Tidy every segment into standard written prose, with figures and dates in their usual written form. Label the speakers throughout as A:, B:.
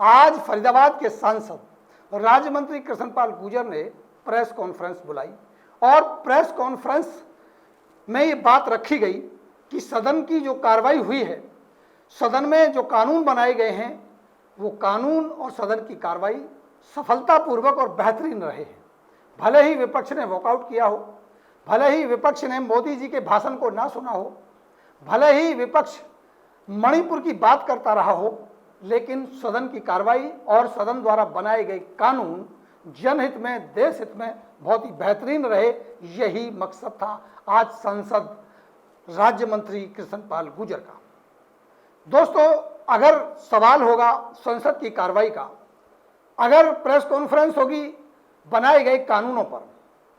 A: आज फरीदाबाद के सांसद राज्य मंत्री कृष्णपाल गुर्जर ने प्रेस कॉन्फ्रेंस बुलाई और प्रेस कॉन्फ्रेंस में ये बात रखी गई कि सदन की जो कार्रवाई हुई है, सदन में जो कानून बनाए गए हैं, वो कानून और सदन की कार्रवाई सफलतापूर्वक और बेहतरीन रहे हैं। भले ही विपक्ष ने वॉकआउट किया हो, भले ही विपक्ष ने मोदी जी के भाषण को ना सुना हो, भले ही विपक्ष मणिपुर की बात करता रहा हो, लेकिन सदन की कार्रवाई और सदन द्वारा बनाए गए कानून जनहित में, देश हित में बहुत ही बेहतरीन रहे। यही मकसद था आज सांसद राज्य मंत्री कृष्णपाल गुर्जर का। दोस्तों, अगर सवाल होगा संसद की कार्रवाई का, अगर प्रेस कॉन्फ्रेंस होगी बनाए गए कानूनों पर,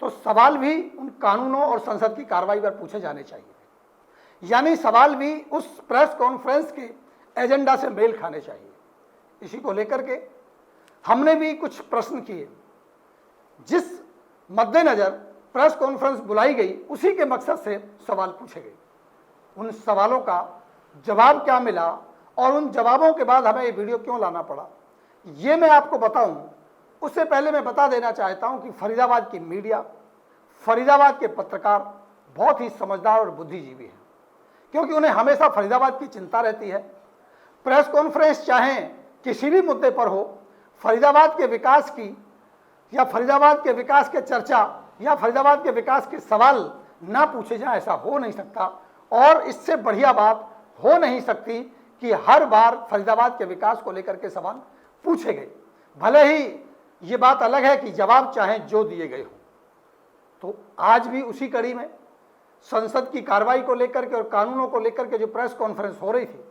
A: तो सवाल भी उन कानूनों और संसद की कार्रवाई पर पूछे जाने चाहिए, यानी सवाल भी उस प्रेस कॉन्फ्रेंस के एजेंडा से मेल खाने चाहिए। इसी को लेकर के हमने भी कुछ प्रश्न किए। जिस मद्देनजर प्रेस कॉन्फ्रेंस बुलाई गई, उसी के मकसद से सवाल पूछे गए। उन सवालों का जवाब क्या मिला और उन जवाबों के बाद हमें ये वीडियो क्यों लाना पड़ा, ये मैं आपको बताऊं। उससे पहले मैं बता देना चाहता हूं कि फरीदाबाद की मीडिया, फरीदाबाद के पत्रकार बहुत ही समझदार और बुद्धिजीवी हैं, क्योंकि उन्हें हमेशा फरीदाबाद की चिंता रहती है। प्रेस कॉन्फ्रेंस चाहे किसी भी मुद्दे पर हो, फरीदाबाद के विकास की या फरीदाबाद के विकास के चर्चा या फरीदाबाद के विकास के सवाल ना पूछे जाए, ऐसा हो नहीं सकता। और इससे बढ़िया बात हो नहीं सकती कि हर बार फरीदाबाद के विकास को लेकर के सवाल पूछे गए। भले ही ये बात अलग है कि जवाब चाहे जो दिए गए हो। तो आज भी उसी कड़ी में संसद की कार्रवाई को लेकर के और कानूनों को लेकर के जो प्रेस कॉन्फ्रेंस हो रही थी,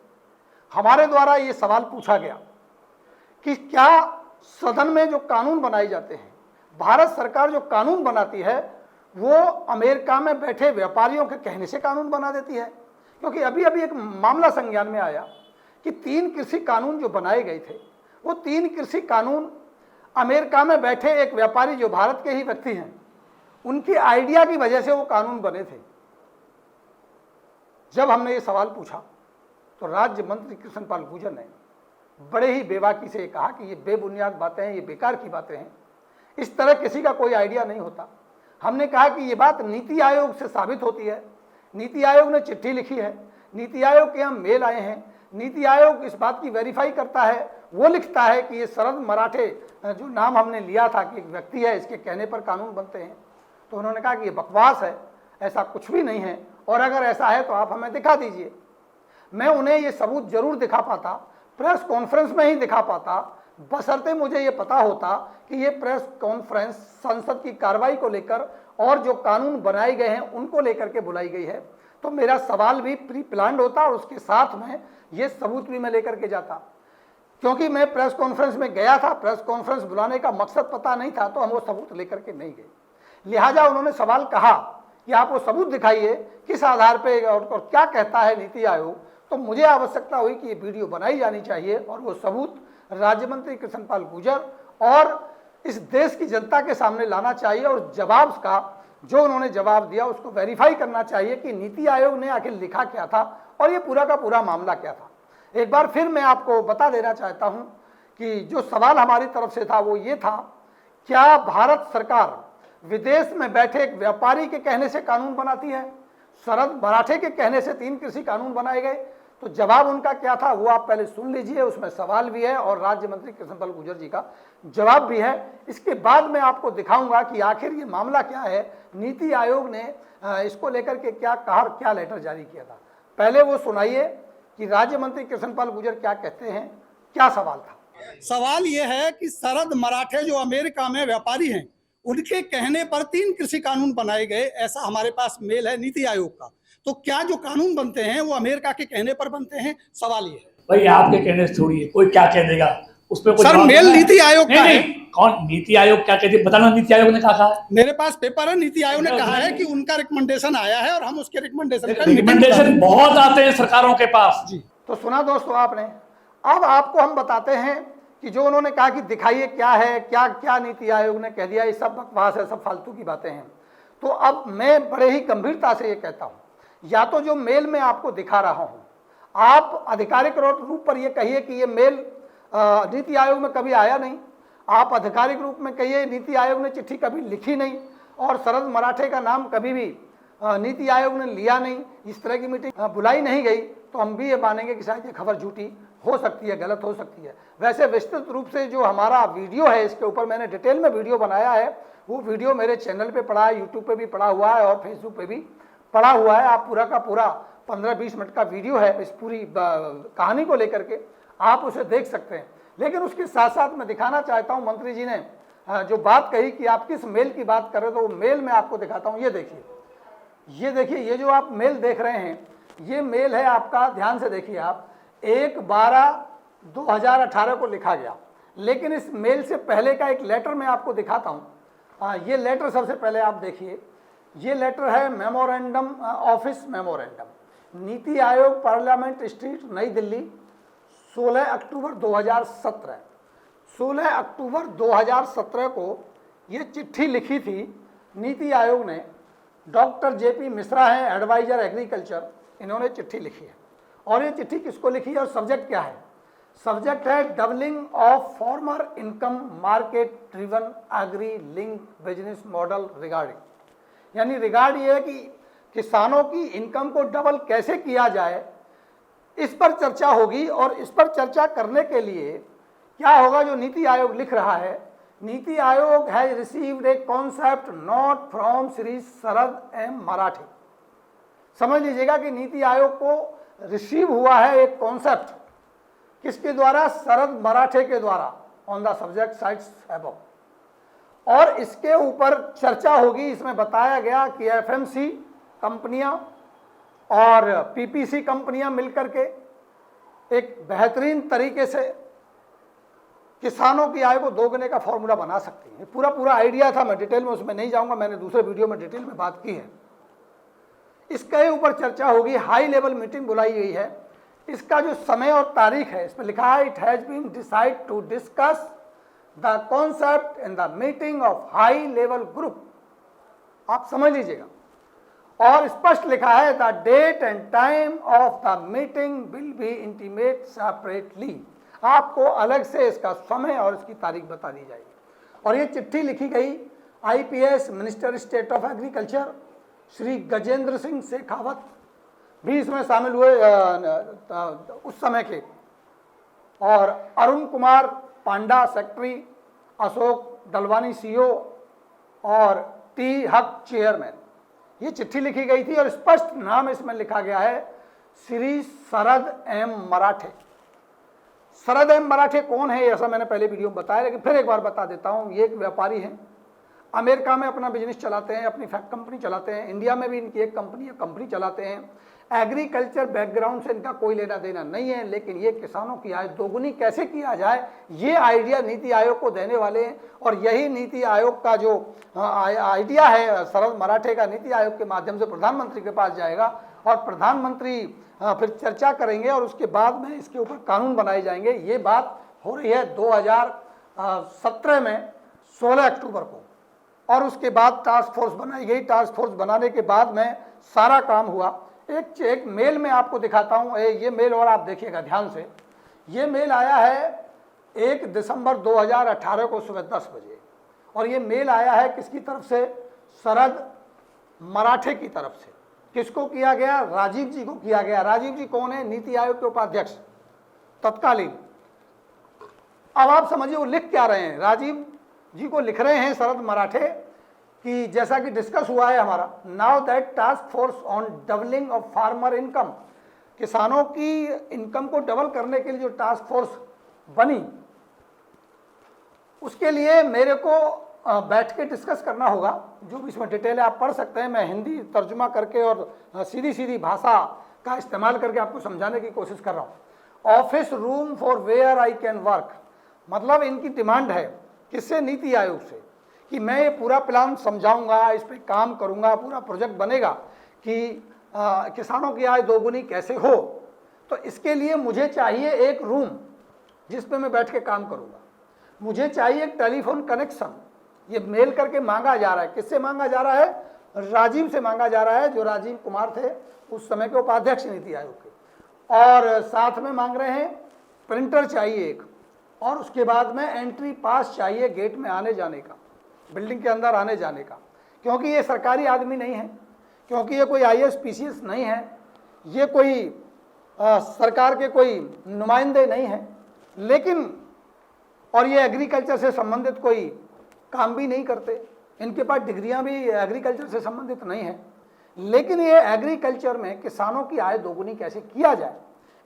A: हमारे द्वारा ये सवाल पूछा गया कि क्या सदन में जो कानून बनाए जाते हैं, भारत सरकार जो कानून बनाती है, वो अमेरिका में बैठे व्यापारियों के कहने से कानून बना देती है। क्योंकि अभी अभी एक मामला संज्ञान में आया कि 3 कृषि कानून जो बनाए गए थे, वो 3 कृषि कानून अमेरिका में बैठे एक व्यापारी जो भारत के ही व्यक्ति हैं, उनकी आइडिया की वजह से वो कानून बने थे। जब हमने ये सवाल पूछा तो राज्य मंत्री कृष्णपाल गुर्जर ने बड़े ही बेबाकी से कहा कि ये बेबुनियाद बातें हैं, ये बेकार की बातें हैं, इस तरह किसी का कोई आइडिया नहीं होता। हमने कहा कि ये बात नीति आयोग से साबित होती है। नीति आयोग ने चिट्ठी लिखी है, नीति आयोग के यहाँ मेल आए हैं, नीति आयोग इस बात की वेरीफाई करता है। वो लिखता है कि ये शरद मराठे जो नाम हमने लिया था कि एक व्यक्ति है, इसके कहने पर कानून बनते हैं। तो उन्होंने कहा कि ये बकवास है, ऐसा कुछ भी नहीं है, और अगर ऐसा है तो आप हमें दिखा दीजिए। मैं उन्हें ये सबूत जरूर दिखा पाता, प्रेस कॉन्फ्रेंस में ही दिखा पाता, बशर्ते मुझे ये पता होता कि ये प्रेस कॉन्फ्रेंस संसद की कार्रवाई को लेकर और जो कानून बनाए गए हैं उनको लेकर के बुलाई गई है। तो मेरा सवाल भी प्री प्लान्ड होता और उसके साथ में ये सबूत भी मैं लेकर के जाता। क्योंकि मैं प्रेस कॉन्फ्रेंस में गया था, प्रेस कॉन्फ्रेंस बुलाने का मकसद पता नहीं था, तो हम वो सबूत लेकर के नहीं गए। लिहाजा उन्होंने सवाल कहा कि आप वो सबूत दिखाइए, किस आधार पे और क्या कहता है नीति आयोग। तो मुझे आवश्यकता हुई कि ये वीडियो बनाई जानी चाहिए और वो सबूत राज्य मंत्री कृष्णपाल गुर्जर और इस देश की जनता के सामने लाना चाहिए, और जवाब का जो उन्होंने जवाब दिया उसको वेरीफाई करना चाहिए कि नीति आयोग ने आखिर लिखा क्या था और ये पूरा का पूरा मामला क्या था। एक बार फिर मैं आपको बता देना चाहता हूं कि जो सवाल हमारी तरफ से था वो ये था, क्या भारत सरकार विदेश में बैठे एक व्यापारी के कहने से कानून बनाती है? शरद मराठे के कहने से 3 कृषि कानून बनाए गए। तो जवाब उनका क्या था वो आप पहले सुन लीजिए, उसमें सवाल भी है और राज्य मंत्री कृष्णपाल गुर्जर जी का जवाब भी है। इसके बाद मैं आपको दिखाऊंगा कि आखिर ये मामला क्या है, नीति आयोग ने इसको लेकर के क्या कहा, क्या लेटर जारी किया था। पहले वो सुनाइए कि राज्य मंत्री कृष्णपाल गुर्जर क्या कहते हैं, क्या सवाल था।
B: सवाल ये है कि शरद मराठे जो अमेरिका में व्यापारी हैं, उनके कहने पर 3 कृषि कानून बनाए गए, ऐसा हमारे पास मेल है नीति आयोग का। तो क्या जो कानून बनते हैं वो अमेरिका के कहने पर बनते हैं? सवाल ये है।
C: भाई आपके कहने से थोड़ी है, कोई क्या कह देगा उस पर?
B: सर मेल नीति आयोग का है।
C: कौन नीति आयोग क्या कहती है बताना, नीति आयोग ने कहा है?
B: मेरे पास पेपर है, नीति आयोग ने कहा है कि उनका रिकमेंडेशन आया है और हम उसके
C: रिकमेंडेशन बहुत आते हैं सरकारों के पास
B: जी।
A: तो सुना दोस्तों आपने। अब आपको हम बताते हैं कि जो उन्होंने कहा कि दिखाइए क्या है, क्या क्या नीति आयोग ने कह दिया, ये सब बकवास है, सब फालतू की बातें हैं। तो अब मैं बड़े ही गंभीरता से ये कहता हूँ, या तो जो मेल मैं आपको दिखा रहा हूँ, आप आधिकारिक रूप पर ये कहिए कि ये मेल नीति आयोग में कभी आया नहीं। आप आधिकारिक रूप में कहिए नीति आयोग ने चिट्ठी कभी लिखी नहीं, और शरद मराठे का नाम कभी भी नीति आयोग ने लिया नहीं, इस तरह की मीटिंग बुलाई नहीं गई, तो हम भी ये मानेंगे कि शायद ये खबर झूठी हो सकती है, गलत हो सकती है। वैसे विस्तृत रूप से जो हमारा वीडियो है, इसके ऊपर मैंने डिटेल में वीडियो बनाया है, वो वीडियो मेरे चैनल पे पड़ा है, यूट्यूब पे भी पड़ा हुआ है और फेसबुक पे भी पड़ा हुआ है। आप पूरा का पूरा 15-20 मिनट का वीडियो है इस पूरी कहानी को लेकर के, आप उसे देख सकते हैं। लेकिन उसके साथ साथ मैं दिखाना चाहता हूँ, मंत्री जी ने जो बात कही कि आप किस मेल की बात कर रहे हो, तो वो मेल मैं आपको दिखाता हूँ। ये देखिए, ये जो आप मेल देख रहे हैं, ये मेल है आपका, ध्यान से देखिए आप, 1/12/2018 को लिखा गया। लेकिन इस मेल से पहले का एक लेटर मैं आपको दिखाता हूँ। ये लेटर सबसे पहले आप देखिए, ये लेटर है memorandum, office memorandum, NITI Aayog, parliament street, नई दिल्ली, 16 अक्टूबर 2017। 16 अक्टूबर 2017 को ये चिट्ठी लिखी थी नीति आयोग ने। डॉक्टर JP मिश्रा हैं, एडवाइजर एग्रीकल्चर, इन्होंने चिट्ठी लिखी है। और ये चिट्ठी किसको लिखी है और सब्जेक्ट क्या है? सब्जेक्ट है doubling of farmer income market driven agri link business model regarding, यानी रिगार्ड ये है कि किसानों की इनकम को डबल कैसे किया जाए, इस पर चर्चा होगी। और इस पर चर्चा करने के लिए क्या होगा, जो नीति आयोग लिख रहा है, NITI Aayog has received a concept note from Shri Sharad M मराठे। समझ लीजिएगा कि नीति आयोग को रिसीव हुआ है एक कॉन्सेप्ट, किसके द्वारा? शरद मराठे के द्वारा, on the subject sites above. और इसके ऊपर चर्चा होगी। इसमें बताया गया कि FMC कंपनियां और PPC कंपनियां मिलकर के एक बेहतरीन तरीके से किसानों की आय को दोगुने का फॉर्मूला बना सकती है। पूरा आइडिया था, मैं डिटेल में उसमें नहीं जाऊंगा, मैंने दूसरे वीडियो में डिटेल में बात की है। इसके ऊपर चर्चा होगी, हाई लेवल मीटिंग बुलाई गई है। इसका जो समय और तारीख है, इसमें लिखा है, it has been decide to discuss the concept in the meeting of high level group. आप समझ लीजिएगा। और स्पष्ट लिखा है, the date and time of the meeting will be intimate separately. आपको अलग से इसका समय और इसकी तारीख बता दी जाएगी। और ये चिट्ठी लिखी गई IPS minister state of agriculture Shri Gajendra Singh Shekhawat भी इसमें शामिल हुए उस समय के, और अरुण कुमार पांडा सेक्रेटरी, अशोक डलवानी CEO और T हक चेयरमैन। ये चिट्ठी लिखी गई थी और स्पष्ट नाम इसमें लिखा गया है, श्री शरद M मराठे। शरद M मराठे कौन है, ऐसा मैंने पहले वीडियो में बताया, लेकिन फिर एक बार बता देता हूँ। ये एक व्यापारी हैं, अमेरिका में अपना बिजनेस चलाते हैं, अपनी फैक्ट कंपनी चलाते हैं, इंडिया में भी इनकी एक कंपनी चलाते हैं। एग्रीकल्चर बैकग्राउंड से इनका कोई लेना देना नहीं है, लेकिन ये किसानों की आय दोगुनी कैसे किया जाए, ये आइडिया नीति आयोग को देने वाले हैं। और यही नीति आयोग का जो आइडिया है शरद मराठे का, नीति आयोग के माध्यम से प्रधानमंत्री के पास जाएगा और प्रधानमंत्री फिर चर्चा करेंगे और उसके बाद में इसके ऊपर कानून बनाए जाएंगे। ये बात हो रही है 2017 में 16 अक्टूबर को। और उसके बाद टास्क फोर्स बनाई गई। टास्क फोर्स बनाने के बाद में सारा काम हुआ। एक मेल में आपको दिखाता हूँ, ये मेल और आप देखिएगा ध्यान से। ये मेल आया है 1 दिसंबर 2018 को सुबह 10 बजे, और ये मेल आया है किसकी तरफ से? शरद मराठे की तरफ से। किसको किया गया? राजीव जी को किया गया। राजीव जी कौन है? नीति आयोग के उपाध्यक्ष तत्कालीन। अब आप समझिए वो लिख क्या रहे हैं। राजीव जी को लिख रहे हैं शरद मराठे कि जैसा कि डिस्कस हुआ है हमारा, now that task force on doubling of farmer income, किसानों की इनकम को डबल करने के लिए जो टास्क फोर्स बनी, उसके लिए मेरे को बैठ के डिस्कस करना होगा। जो भी इसमें डिटेल है आप पढ़ सकते हैं, मैं हिंदी तर्जुमा करके और सीधी भाषा का इस्तेमाल करके आपको समझाने की कोशिश कर रहा हूँ। Office room for where I can work, मतलब इनकी डिमांड है किससे? नीति आयोग से, कि मैं ये पूरा प्लान समझाऊंगा, इस पर काम करूंगा, पूरा प्रोजेक्ट बनेगा कि किसानों की आय दोगुनी कैसे हो। तो इसके लिए मुझे चाहिए एक रूम जिस पे मैं बैठ के काम करूंगा, मुझे चाहिए एक टेलीफोन कनेक्शन। ये मेल करके मांगा जा रहा है। किससे मांगा जा रहा है? राजीव से मांगा जा रहा है, जो राजीव कुमार थे उस समय के उपाध्यक्ष नीति आयोग के। और साथ में मांग रहे हैं प्रिंटर चाहिए एक, और उसके बाद में एंट्री पास चाहिए गेट में आने जाने का, बिल्डिंग के अंदर आने जाने का, क्योंकि ये सरकारी आदमी नहीं है, क्योंकि ये कोई IAS PCS नहीं है, ये कोई सरकार के कोई नुमाइंदे नहीं हैं, लेकिन और ये एग्रीकल्चर से संबंधित कोई काम भी नहीं करते, इनके पास डिग्रियां भी एग्रीकल्चर से संबंधित नहीं है, लेकिन ये एग्रीकल्चर में किसानों की आय दोगुनी कैसे किया जाए,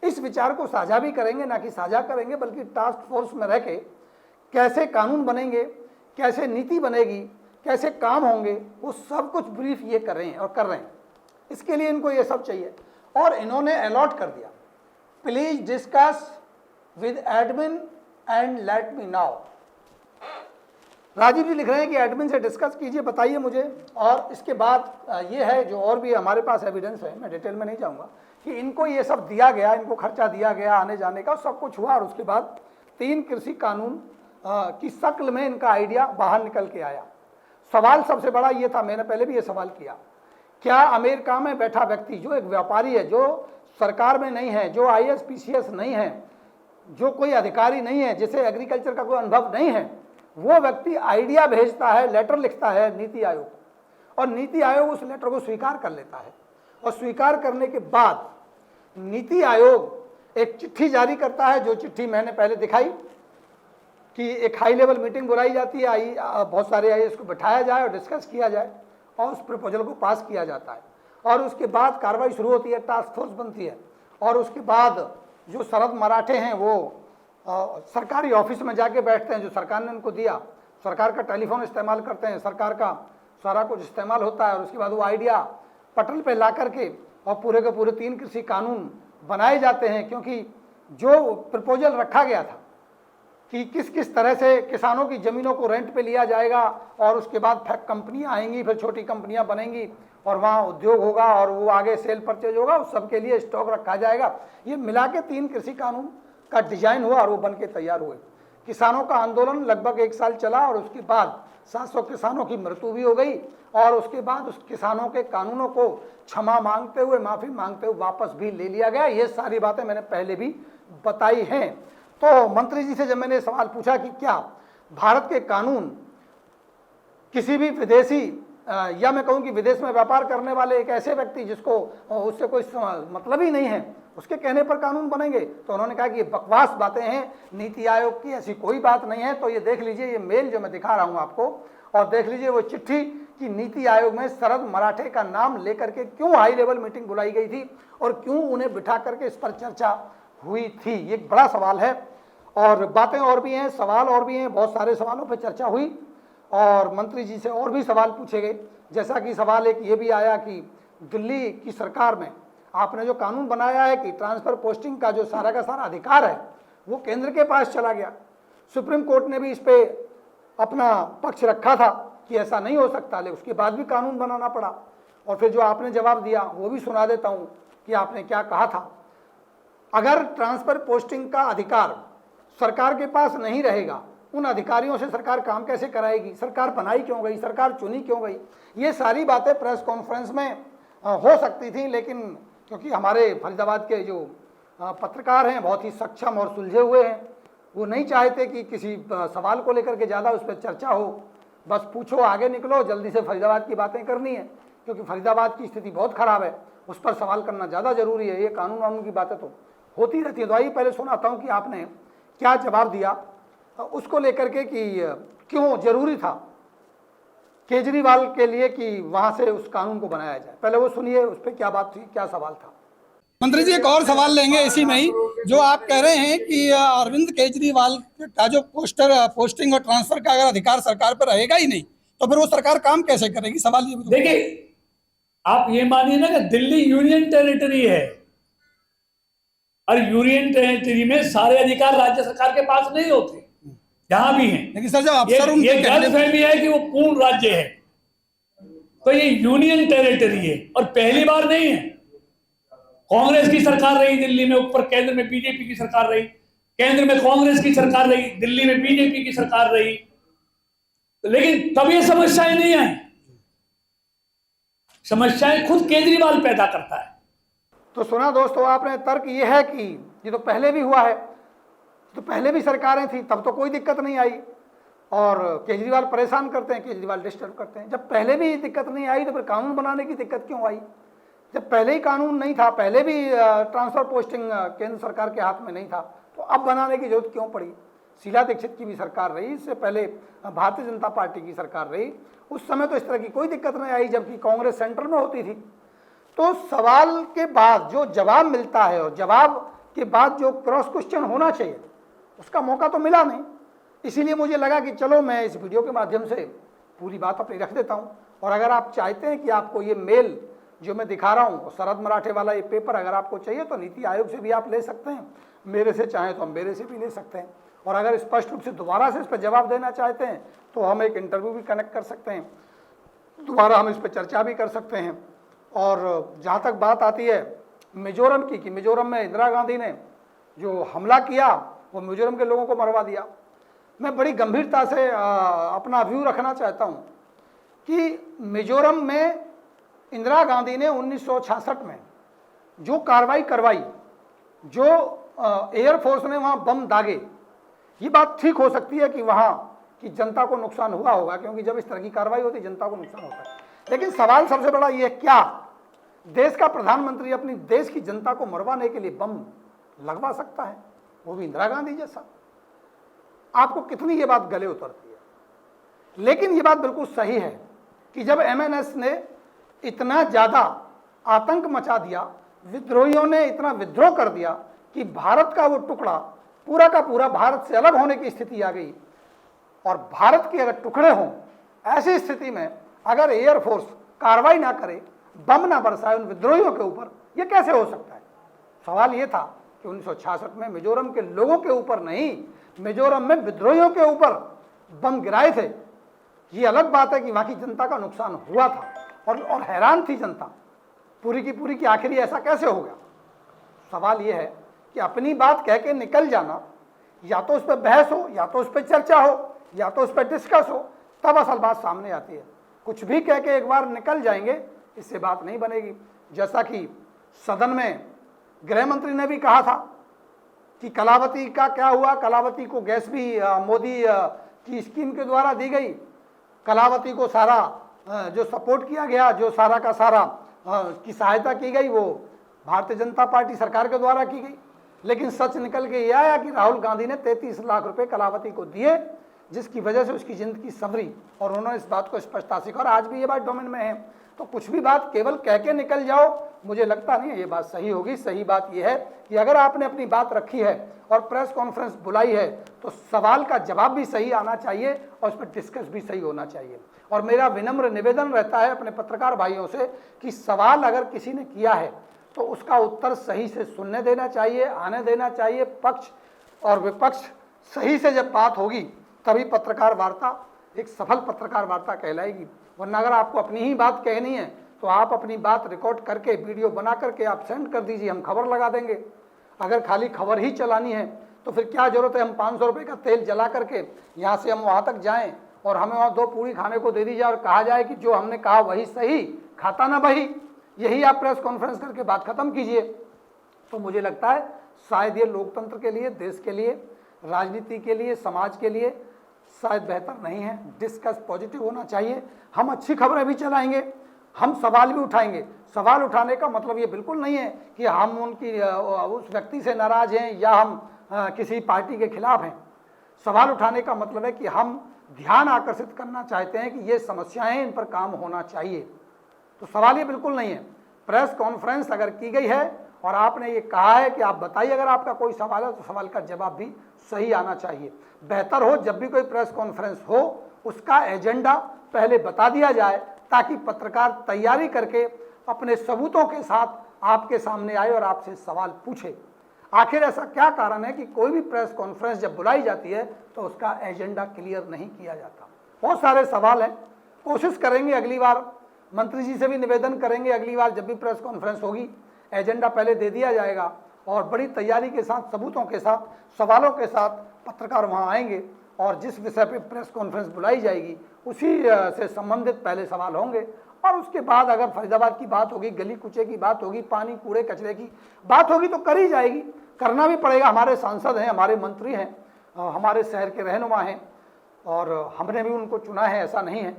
A: इस विचार को साझा भी करेंगे, ना कि साझा करेंगे बल्कि टास्क फोर्स में रह के कैसे कानून बनेंगे, कैसे नीति बनेगी, कैसे काम होंगे, वो सब कुछ ब्रीफ ये कर रहे हैं और कर रहे हैं। इसके लिए इनको ये सब चाहिए और इन्होंने अलॉट कर दिया, please discuss with admin and let me now. Rajiv ji लिख रहे हैं कि एडमिन से डिस्कस कीजिए, बताइए मुझे। और इसके बाद ये है जो और भी हमारे पास एविडेंस है, मैं डिटेल में नहीं जाऊंगा, कि इनको ये सब दिया गया, इनको खर्चा दिया गया आने जाने का, सब कुछ हुआ और उसके बाद 3 कृषि कानून की शक्ल में इनका आइडिया बाहर निकल के आया। सवाल सबसे बड़ा ये था, मैंने पहले भी ये सवाल किया, क्या अमेरिका में बैठा व्यक्ति जो एक व्यापारी है, जो सरकार में नहीं है, जो IAS PCS नहीं है, जो कोई अधिकारी नहीं है, जिसे एग्रीकल्चर का कोई अनुभव नहीं है, वो व्यक्ति आइडिया भेजता है, लेटर लिखता है नीति आयोग को, और नीति आयोग उस लेटर को स्वीकार कर लेता है, और स्वीकार करने के बाद नीति आयोग एक चिट्ठी जारी करता है, जो चिट्ठी मैंने पहले दिखाई कि एक हाई लेवल मीटिंग बुलाई जाती है, बहुत सारे IAS को बिठाया जाए और डिस्कस किया जाए और उस प्रपोजल को पास किया जाता है, और उसके बाद कार्रवाई शुरू होती है, टास्क फोर्स बनती है, और उसके बाद जो शरद मराठे हैं वो सरकारी ऑफिस में जाके बैठते हैं, जो सरकार ने उनको दिया, सरकार का टेलीफोन इस्तेमाल करते हैं, सरकार का सारा कुछ इस्तेमाल होता है, और उसके बाद वो आइडिया पटल पे ला करके और पूरे के पूरे 3 कृषि कानून बनाए जाते हैं। क्योंकि जो प्रपोजल रखा गया था कि किस किस तरह से किसानों की ज़मीनों को रेंट पे लिया जाएगा और उसके बाद कंपनियाँ आएंगी, फिर छोटी कंपनियाँ बनेंगी और वहाँ उद्योग होगा और वो आगे सेल परचेज होगा, उस सब के लिए स्टॉक रखा जाएगा, ये मिला के 3 कृषि कानून का डिजाइन हुआ और वो बन के तैयार हुए। किसानों का आंदोलन लगभग 1 साल चला और उसके बाद 700 किसानों की मृत्यु भी हो गई, और उसके बाद उस किसानों के कानूनों को क्षमा मांगते हुए, माफ़ी मांगते हुए वापस भी ले लिया गया। ये सारी बातें मैंने पहले भी बताई हैं। तो मंत्री जी से जब मैंने सवाल पूछा कि क्या भारत के कानून किसी भी विदेशी या मैं कहूँ कि विदेश में व्यापार करने वाले एक ऐसे व्यक्ति जिसको उससे कोई मतलब ही नहीं है, उसके कहने पर कानून बनेंगे, तो उन्होंने कहा कि ये बकवास बातें हैं, नीति आयोग की ऐसी कोई बात नहीं है। तो ये देख लीजिए, ये मेल जो मैं दिखा रहा हूँ आपको, और देख लीजिए वो चिट्ठी कि नीति आयोग में शरद मराठे का नाम लेकर के क्यों हाई लेवल मीटिंग बुलाई गई थी और क्यों उन्हें बिठा करके इस पर चर्चा हुई थी। ये एक बड़ा सवाल है और बातें और भी हैं, सवाल और भी हैं, बहुत सारे सवालों पर चर्चा हुई और मंत्री जी से और भी सवाल पूछे गए। जैसा कि सवाल एक ये भी आया कि दिल्ली की सरकार में आपने जो कानून बनाया है कि ट्रांसफ़र पोस्टिंग का जो सारा का सारा अधिकार है वो केंद्र के पास चला गया। सुप्रीम कोर्ट ने भी इस पे अपना पक्ष रखा था कि ऐसा नहीं हो सकता, लेकिन उसके बाद भी कानून बनाना पड़ा। और फिर जो आपने जवाब दिया वो भी सुना देता हूँ कि आपने क्या कहा था। अगर ट्रांसफ़र पोस्टिंग का अधिकार सरकार के पास नहीं रहेगा, उन अधिकारियों से सरकार काम कैसे कराएगी, सरकार बनाई क्यों गई, सरकार चुनी क्यों गई, ये सारी बातें प्रेस कॉन्फ्रेंस में हो सकती थी। लेकिन क्योंकि हमारे फरीदाबाद के जो पत्रकार हैं बहुत ही सक्षम और सुलझे हुए हैं, वो नहीं चाहते कि किसी सवाल को लेकर के ज़्यादा उस पर चर्चा हो, बस पूछो आगे निकलो, जल्दी से फरीदाबाद की बातें करनी है क्योंकि फरीदाबाद की स्थिति बहुत ख़राब है, उस पर सवाल करना ज़्यादा ज़रूरी है। ये कानून वानून की बातें तो होती रहती है। तो आइए पहले सुनाता हूँ कि आपने क्या जवाब दिया उसको लेकर के कि क्यों ज़रूरी था केजरीवाल के लिए कि वहाँ से उस कानून को बनाया जाए। पहले वो सुनिए, उस पर क्या बात थी, क्या सवाल था।
B: मंत्री जी एक और सवाल लेंगे इसी में ही, जो आप कह रहे हैं कि अरविंद केजरीवाल का जो पोस्टिंग और ट्रांसफर का अगर अधिकार सरकार पर रहेगा ही नहीं तो फिर वो सरकार काम कैसे करेगी। सवाल ये
C: देखिए, आप ये मानिए ना कि दिल्ली यूनियन टेरिटरी है और यूनियन टेरिटरी में सारे अधिकार राज्य सरकार के पास नहीं होते, जहां भी हैं।
B: लेकिन सर जब अफसर उनके
C: गलतफहमी है कि वो पूर्ण राज्य है, तो ये यूनियन टेरिटरी है और पहली बार नहीं है। कांग्रेस की सरकार रही दिल्ली में, ऊपर केंद्र में बीजेपी की सरकार रही, केंद्र में कांग्रेस की सरकार रही, दिल्ली में बीजेपी की सरकार रही, लेकिन तब ये समस्याएं नहीं आई। समस्याएं खुद केजरीवाल पैदा करता है।
A: तो सुना दोस्तों आपने, तर्क ये है कि ये तो पहले भी हुआ है, तो पहले भी सरकारें थी, तब तो कोई दिक्कत नहीं आई, और केजरीवाल परेशान करते हैं, केजरीवाल डिस्टर्ब करते हैं। जब पहले भी दिक्कत नहीं आई तो फिर कानून बनाने की दिक्कत क्यों आई? जब पहले ही कानून नहीं था, पहले भी ट्रांसफर पोस्टिंग केंद्र सरकार के हाथ में नहीं था, तो अब बनाने की जरूरत क्यों पड़ी? शीला दीक्षित की भी सरकार रही, इससे पहले भारतीय जनता पार्टी की सरकार रही, उस समय तो इस तरह की कोई दिक्कत नहीं आई, जबकि कांग्रेस सेंटर में होती थी। तो सवाल के बाद जो जवाब मिलता है और जवाब के बाद जो क्रॉस क्वेश्चन होना चाहिए, उसका मौका तो मिला नहीं। इसीलिए मुझे लगा कि चलो मैं इस वीडियो के माध्यम से पूरी बात अपनी रख देता हूँ। और अगर आप चाहते हैं कि आपको ये मेल जो मैं दिखा रहा हूँ, शरद मराठे वाला ये पेपर अगर आपको चाहिए तो नीति आयोग से भी आप ले सकते हैं, मेरे से चाहें तो हम मेरे से भी ले सकते हैं। और अगर स्पष्ट रूप से दोबारा से इस पर जवाब देना चाहते हैं तो हम एक इंटरव्यू भी कनेक्ट कर सकते हैं, दोबारा हम इस पर चर्चा भी कर सकते हैं। और जहाँ तक बात आती है मिजोरम की, कि मिजोरम में इंदिरा गांधी ने जो हमला किया वो मिजोरम के लोगों को मरवा दिया, मैं बड़ी गंभीरता से अपना व्यू रखना चाहता हूँ कि मिजोरम में इंदिरा गांधी ने 1966 में जो कार्रवाई करवाई, जो एयरफोर्स ने वहाँ बम दागे, ये बात ठीक हो सकती है कि वहाँ की जनता को नुकसान हुआ होगा, क्योंकि जब इस तरह की कार्रवाई होती है जनता को नुकसान होता है। लेकिन सवाल सबसे बड़ा ये, क्या देश का प्रधानमंत्री अपनी देश की जनता को मरवाने के लिए बम लगवा सकता है, वो भी इंदिरा गांधी जैसा? आपको कितनी ये बात गले उतरती है। लेकिन ये बात बिल्कुल सही है कि जब एमएनएस ने इतना ज़्यादा आतंक मचा दिया, विद्रोहियों ने इतना विद्रोह कर दिया कि भारत का वो टुकड़ा पूरा का पूरा भारत से अलग होने की स्थिति आ गई, और भारत के अगर टुकड़े हों, ऐसी स्थिति में अगर एयरफोर्स कार्रवाई ना करे, बम ना बरसाए उन विद्रोहियों के ऊपर, ये कैसे हो सकता है? सवाल ये था कि 1966 में मिजोरम के लोगों के ऊपर नहीं, मिजोरम में विद्रोहियों के ऊपर बम गिराए थे। ये अलग बात है कि वहाँ की जनता का नुकसान हुआ था, और हैरान थी जनता पूरी की पूरी कि आखिर ऐसा कैसे हो गया। सवाल ये है कि अपनी बात कह के निकल जाना, या तो उस पर बहस हो, या तो उस पर चर्चा हो, या तो उस पर डिस्कस हो, तब असल बात सामने आती है। कुछ भी कह के एक बार निकल जाएंगे, इससे बात नहीं बनेगी। जैसा कि सदन में गृह मंत्री ने भी कहा था कि कलावती का क्या हुआ, कलावती को गैस भी मोदी की स्कीम के द्वारा दी गई, कलावती को सारा जो सपोर्ट किया गया, जो सारा का सारा की सहायता की गई, वो भारतीय जनता पार्टी सरकार के द्वारा की गई। लेकिन सच निकल के ये आया कि राहुल गांधी ने 33 लाख रुपए कलावती को दिए, जिसकी वजह से उसकी जिंदगी संवरी, और उन्होंने इस बात को स्पष्टता से कहा, और आज भी ये बात डोमेन में है। तो कुछ भी बात केवल कह के निकल जाओ, मुझे लगता नहीं है ये बात सही होगी। सही बात यह है कि अगर आपने अपनी बात रखी है और प्रेस कॉन्फ्रेंस बुलाई है, तो सवाल का जवाब भी सही आना चाहिए और उस पर डिस्कस भी सही होना चाहिए। और मेरा विनम्र निवेदन रहता है अपने पत्रकार भाइयों से कि सवाल अगर किसी ने किया है तो उसका उत्तर सही से सुनने देना चाहिए, आने देना चाहिए। पक्ष और विपक्ष सही से जब बात होगी तभी पत्रकार वार्ता एक सफल पत्रकार वार्ता कहलाएगी। वरना अगर आपको अपनी ही बात कहनी है तो आप अपनी बात रिकॉर्ड करके वीडियो बना करके आप सेंड कर दीजिए, हम खबर लगा देंगे। अगर खाली खबर ही चलानी है तो फिर क्या जरूरत है हम 500 रुपये का तेल जला करके यहाँ से हम वहाँ तक जाएं और हमें वहाँ 2 पूरी खाने को दे दी जाए और कहा जाए कि जो हमने कहा वही सही, खाता ना वही। यही आप प्रेस कॉन्फ्रेंस करके बात खत्म कीजिए। तो मुझे लगता है शायद ये लोकतंत्र के लिए, देश के लिए, राजनीति के लिए, समाज के लिए शायद बेहतर नहीं है। डिस्कस पॉजिटिव होना चाहिए। हम अच्छी खबरें भी चलाएंगे, हम सवाल भी उठाएंगे। सवाल उठाने का मतलब ये बिल्कुल नहीं है कि हम उनकी उस व्यक्ति से नाराज हैं या हम किसी पार्टी के खिलाफ हैं। सवाल उठाने का मतलब है कि हम ध्यान आकर्षित करना चाहते हैं कि ये समस्याएं, इन पर काम होना चाहिए। तो सवाल ये बिल्कुल नहीं है। प्रेस कॉन्फ्रेंस अगर की गई है और आपने ये कहा है कि आप बताइए अगर आपका कोई सवाल है, तो सवाल का जवाब भी सही आना चाहिए। बेहतर हो जब भी कोई प्रेस कॉन्फ्रेंस हो उसका एजेंडा पहले बता दिया जाए, ताकि पत्रकार तैयारी करके अपने सबूतों के साथ आपके सामने आए और आपसे सवाल पूछे। आखिर ऐसा क्या कारण है कि कोई भी प्रेस कॉन्फ्रेंस जब बुलाई जाती है तो उसका एजेंडा क्लियर नहीं किया जाता? बहुत सारे सवाल हैं। कोशिश करेंगे अगली बार, मंत्री जी से भी निवेदन करेंगे, अगली बार जब भी प्रेस कॉन्फ्रेंस होगी एजेंडा पहले दे दिया जाएगा और बड़ी तैयारी के साथ, सबूतों के साथ, सवालों के साथ पत्रकार वहाँ आएंगे और जिस विषय पे प्रेस कॉन्फ्रेंस बुलाई जाएगी उसी से संबंधित पहले सवाल होंगे। और उसके बाद अगर फरीदाबाद की बात होगी, गली कुचे की बात होगी, पानी कूड़े कचरे की बात होगी तो करी जाएगी। करना भी पड़ेगा। हमारे सांसद हैं, हमारे मंत्री हैं, हमारे शहर के रहनुमा हैं और हमने भी उनको चुना है, ऐसा नहीं है।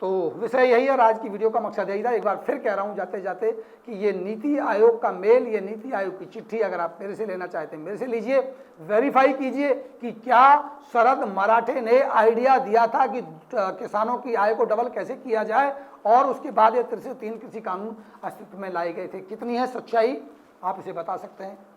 A: तो विषय यही है, आज की वीडियो का मकसद यही था। एक बार फिर कह रहा हूँ जाते जाते कि ये नीति आयोग का मेल, ये नीति आयोग की चिट्ठी अगर आप मेरे से लेना चाहते हैं मेरे से लीजिए, वेरीफाई कीजिए कि क्या शरद मराठे ने आइडिया दिया था कि किसानों की आय को डबल कैसे किया जाए और उसके बाद ये 3 कृषि कानून अस्तित्व में लाए गए थे। कितनी है सच्चाई, आप इसे बता सकते हैं।